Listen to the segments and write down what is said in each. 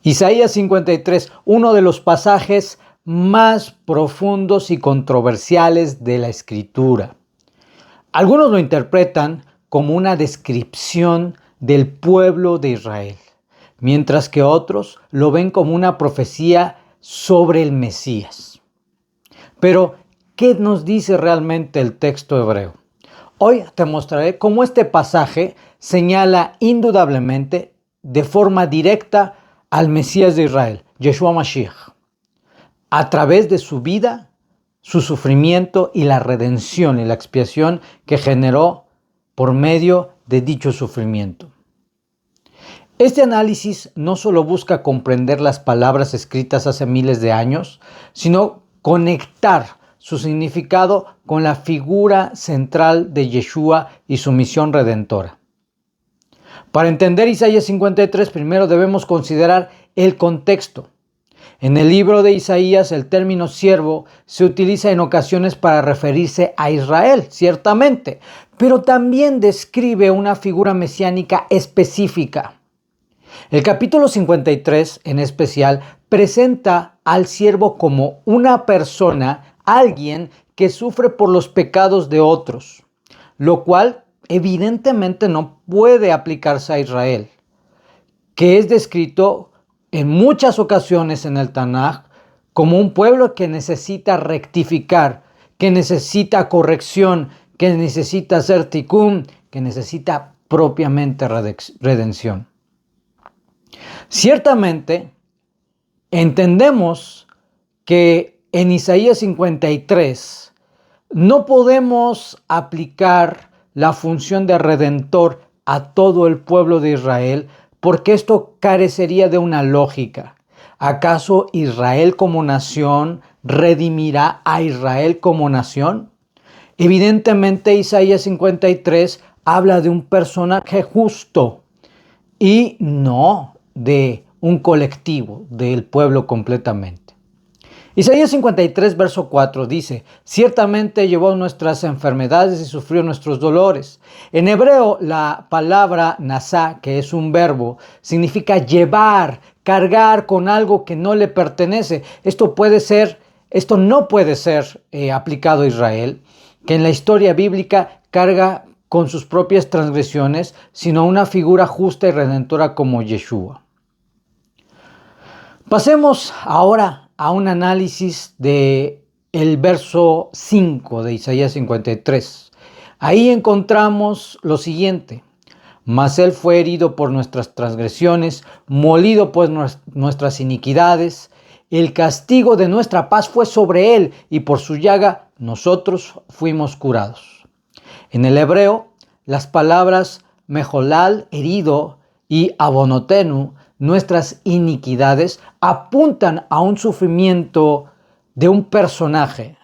Isaías 53, uno de los pasajes más profundos y controversiales de la Escritura. Algunos lo interpretan como una descripción del pueblo de Israel, mientras que otros lo ven como una profecía sobre el Mesías. Pero, ¿qué nos dice realmente el texto hebreo? Hoy te mostraré cómo este pasaje señala indudablemente, de forma directa, al Mesías de Israel, Yeshua Mashiach, a través de su vida, su sufrimiento y la redención y la expiación que generó por medio de dicho sufrimiento. Este análisis no solo busca comprender las palabras escritas hace miles de años, sino conectar su significado con la figura central de Yeshua y su misión redentora. Para entender Isaías 53, primero debemos considerar el contexto. En el libro de Isaías, el término siervo se utiliza en ocasiones para referirse a Israel, ciertamente, pero también describe una figura mesiánica específica. El capítulo 53, en especial, presenta al siervo como una persona, alguien que sufre por los pecados de otros, lo cual evidentemente no puede aplicarse a Israel, que es descrito en muchas ocasiones en el Tanaj como un pueblo que necesita rectificar, que necesita corrección, que necesita hacer tikkun, que necesita propiamente redención. Ciertamente, entendemos que en Isaías 53 no podemos aplicar la función de redentor a todo el pueblo de Israel, porque esto carecería de una lógica. ¿Acaso Israel como nación redimirá a Israel como nación? Evidentemente, Isaías 53 habla de un personaje justo y no de un colectivo, del pueblo completamente. Isaías 53, verso 4 dice: ciertamente llevó nuestras enfermedades y sufrió nuestros dolores. En hebreo, la palabra nasá, que es un verbo, significa llevar, cargar con algo que no le pertenece. Esto no puede ser aplicado a Israel, que en la historia bíblica carga con sus propias transgresiones, sino una figura justa y redentora como Yeshua. Pasemos ahora a un análisis del verso 5 de Isaías 53. Ahí encontramos lo siguiente: mas él fue herido por nuestras transgresiones, molido por nuestras iniquidades, el castigo de nuestra paz fue sobre él, y por su llaga nosotros fuimos curados. En el hebreo, las palabras mejolal, herido, y abonotenu, nuestras iniquidades, apuntan a un sufrimiento de un personaje,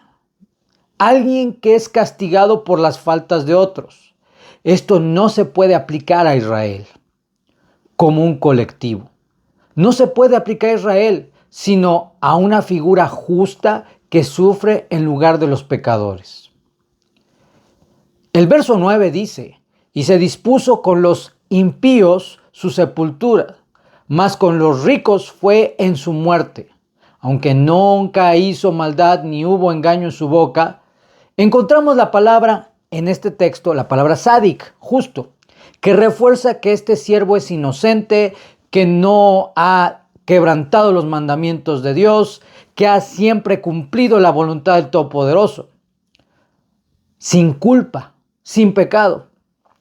alguien que es castigado por las faltas de otros. Esto no se puede aplicar a Israel como un colectivo. No se puede aplicar a Israel, sino a una figura justa que sufre en lugar de los pecadores. El verso 9 dice: y se dispuso con los impíos su sepultura, mas con los ricos fue en su muerte. Aunque nunca hizo maldad ni hubo engaño en su boca. Encontramos la palabra en este texto, la palabra sadik, justo, que refuerza que este siervo es inocente, que no ha quebrantado los mandamientos de Dios, que ha siempre cumplido la voluntad del Todopoderoso, sin culpa, sin pecado.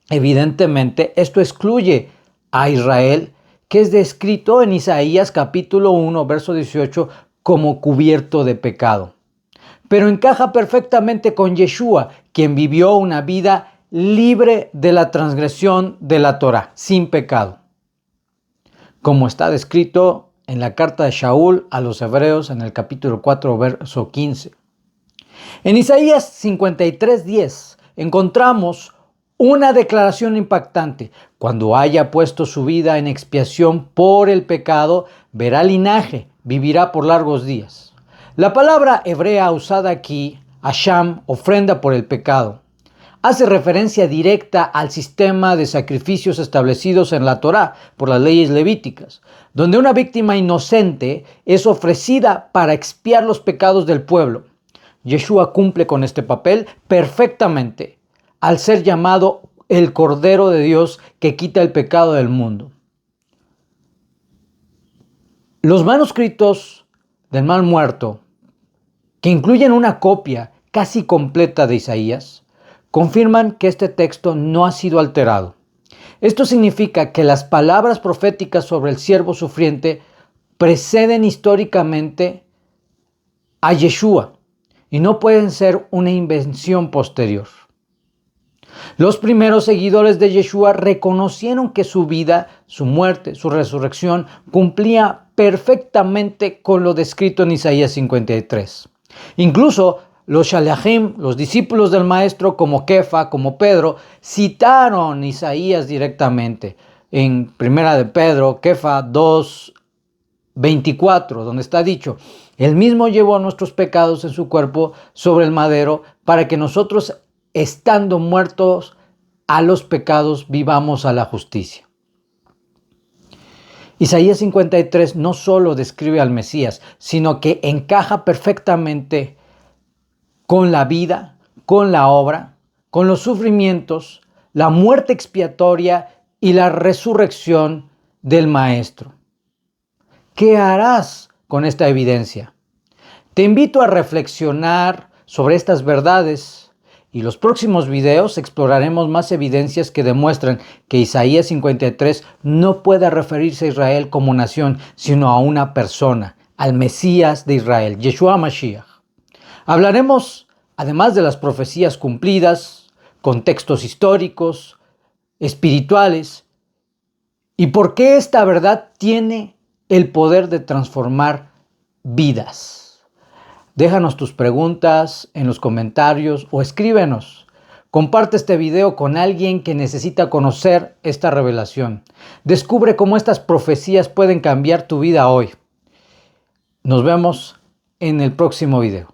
Evidentemente, esto excluye a Israel, que es descrito en Isaías capítulo 1, verso 18, como cubierto de pecado. Pero encaja perfectamente con Yeshua, quien vivió una vida libre de la transgresión de la Torá, sin pecado, como está descrito en la carta de Shaul a los hebreos en el capítulo 4, verso 15. En Isaías 53, 10 encontramos una declaración impactante: cuando haya puesto su vida en expiación por el pecado, verá linaje, vivirá por largos días. La palabra hebrea usada aquí, asham, ofrenda por el pecado. hace referencia directa al sistema de sacrificios establecidos en la Torá por las leyes levíticas, donde una víctima inocente es ofrecida para expiar los pecados del pueblo. Yeshua cumple con este papel perfectamente al ser llamado el Cordero de Dios que quita el pecado del mundo. Los manuscritos del Mar Muerto, que incluyen una copia casi completa de Isaías, confirman que este texto no ha sido alterado. Esto significa que las palabras proféticas sobre el siervo sufriente preceden históricamente a Yeshua y no pueden ser una invención posterior. Los primeros seguidores de Yeshua reconocieron que su vida, su muerte, su resurrección cumplía perfectamente con lo descrito en Isaías 53. Incluso los Shalachim, los discípulos del maestro como Kefa, como Pedro, citaron Isaías directamente. En Primera de Pedro, Kefa 2:24, donde está dicho: Él mismo llevó nuestros pecados en su cuerpo sobre el madero para que nosotros, estando muertos a los pecados, vivamos a la justicia. Isaías 53 no solo describe al Mesías, sino que encaja perfectamente con la vida, con la obra, con los sufrimientos, la muerte expiatoria y la resurrección del Maestro. ¿Qué harás con esta evidencia? Te invito a reflexionar sobre estas verdades y en los próximos videos exploraremos más evidencias que demuestran que Isaías 53 no puede referirse a Israel como nación, sino a una persona, al Mesías de Israel, Yeshua Mashiach. Hablaremos, además de las profecías cumplidas, contextos históricos, espirituales, y por qué esta verdad tiene el poder de transformar vidas. Déjanos tus preguntas en los comentarios o escríbenos. Comparte este video con alguien que necesita conocer esta revelación. Descubre cómo estas profecías pueden cambiar tu vida hoy. Nos vemos en el próximo video.